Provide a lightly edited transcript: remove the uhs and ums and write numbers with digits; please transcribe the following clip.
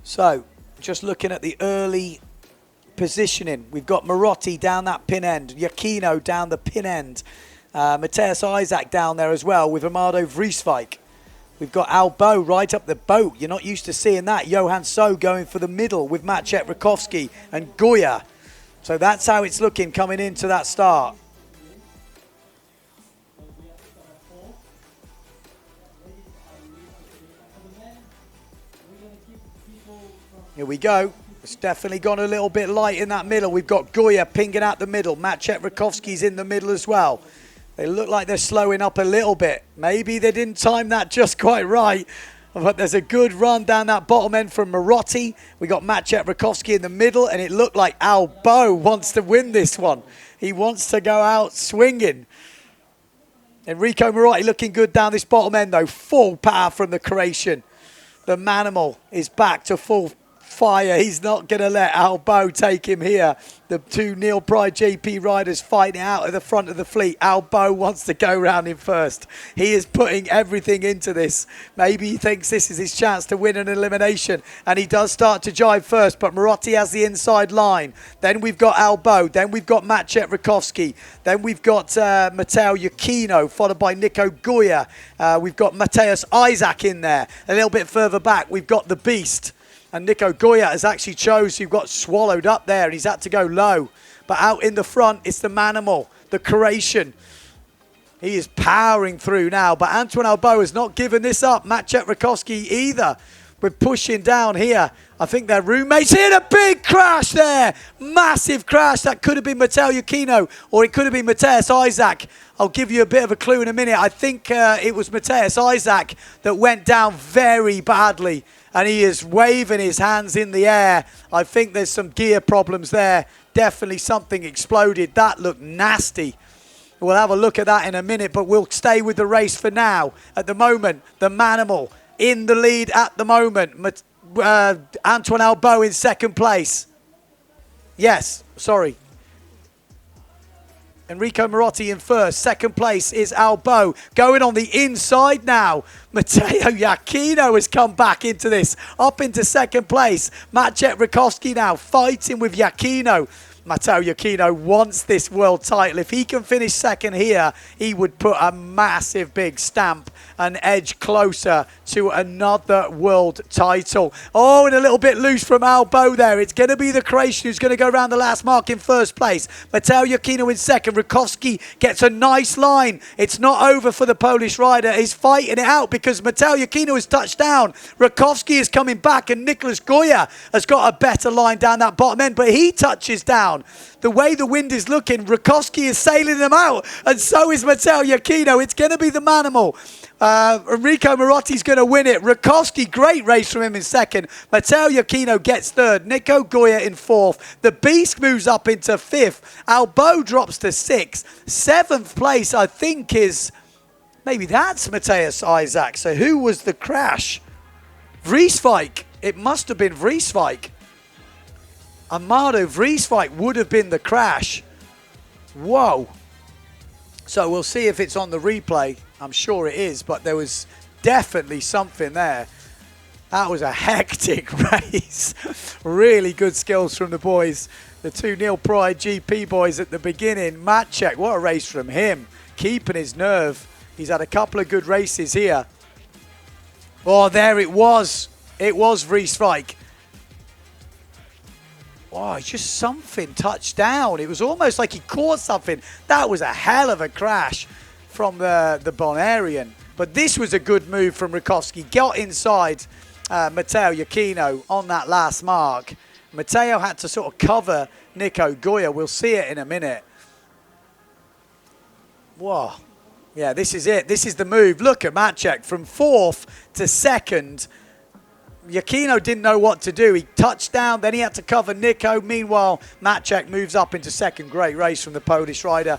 So, just looking at the early positioning, we've got Marotti down that pin end, Giacchino down the pin end, Matthias Isaac down there as well with Amado Vrieswijk. We've got Aalvaa right up the boat. You're not used to seeing that. Johan So going for the middle with Maciej Rakowski and Goya. So that's how it's looking coming into that start. Here we go. It's definitely gone a little bit light in that middle. We've got Goya pinging out the middle. Maciej Rakowski's in the middle as well. They look like they're slowing up a little bit. Maybe they didn't time that just quite right. But there's a good run down that bottom end from Marotti. We got Maciej Rakowski in the middle, and it looked like Aalvaa wants to win this one. He wants to go out swinging. Enrico Marotti looking good down this bottom end, though. Full power from the Croatian. The Manimal is back to full fire. He's not going to let Aalvaa take him here. The two Neil Pride JP riders fighting out at the front of the fleet. Aalvaa wants to go round in first. He is putting everything into this. Maybe he thinks this is his chance to win an elimination, and he does start to jive first, but Marotti has the inside line. Then we've got Aalvaa. Then we've got Maciej Rakowski. Then we've got Matteo Giacchino, followed by Nico Goya. We've got Matthias Isaac in there. A little bit further back, we've got the Beast. And Nico Goya has actually chose, who got swallowed up there, and he's had to go low. But out in the front, it's the Manimal, the Croatian. He is powering through now, but Antoine Aalvaa has not given this up. Maciej Rakowski either. We're pushing down here. I think their roommates hit a big crash there. Massive crash. That could have been Matteo Giacchino, or it could have been Matthias Isaac. I'll give you a bit of a clue in a minute. I think it was Matthias Isaac that went down very badly, and he is waving his hands in the air. I think there's some gear problems there. Definitely something exploded. That looked nasty. We'll have a look at that in a minute, but we'll stay with the race for now. At the moment, the Manimal in the lead at the moment. Antoine Aalvaa in second place. Yes, sorry. Enrico Marotti in first. Second place is Aalvaa. Going on the inside now. Matteo Giacchino has come back into this. Up into second place. Maciej Rakowski now fighting with Giacchino. Matteo Giacchino wants this world title. If he can finish second here, he would put a massive big stamp and edge closer to another world title. Oh, and a little bit loose from Aalvaa there. It's going to be the Croatian who's going to go around the last mark in first place. Matteo Giacchino in second. Rakowski gets a nice line. It's not over for the Polish rider. He's fighting it out because Matteo Giacchino has touched down. Rakowski is coming back, and Nicolas Goya has got a better line down that bottom end, but he touches down. The way the wind is looking, Rakowski is sailing them out, and so is Matteo Giacchino. It's going to be the Manimal. Enrico Marotti's going to win it. Rakowski, great race from him in second. Matteo Giacchino gets third. Nico Goya in fourth. The Beast moves up into fifth. Aalvaa drops to sixth. Seventh place, I think, is... maybe that's Matthias Isaac. So who was the crash? Vrieswijk. It must have been Vrieswijk. Amado Vrieswijk would have been the crash. Whoa. So we'll see if it's on the replay. I'm sure it is, but there was definitely something there. That was a hectic race. Really good skills from the boys. The two Neil Pride GP boys at the beginning. Maciej, what a race from him. Keeping his nerve. He's had a couple of good races here. Oh, there it was. It was Vrieswijk. Oh, just something touched down. It was almost like he caught something. That was a hell of a crash from the Bonarian. But this was a good move from Rakowski. Got inside Matteo Giacchino on that last mark. Matteo had to sort of cover Nico Goya. We'll see it in a minute. Whoa. Yeah, this is it. This is the move. Look at Maciej from fourth to second. Giacchino didn't know what to do. He touched down, then he had to cover Nico. Meanwhile, Maciej moves up into second. Great race from the Polish rider.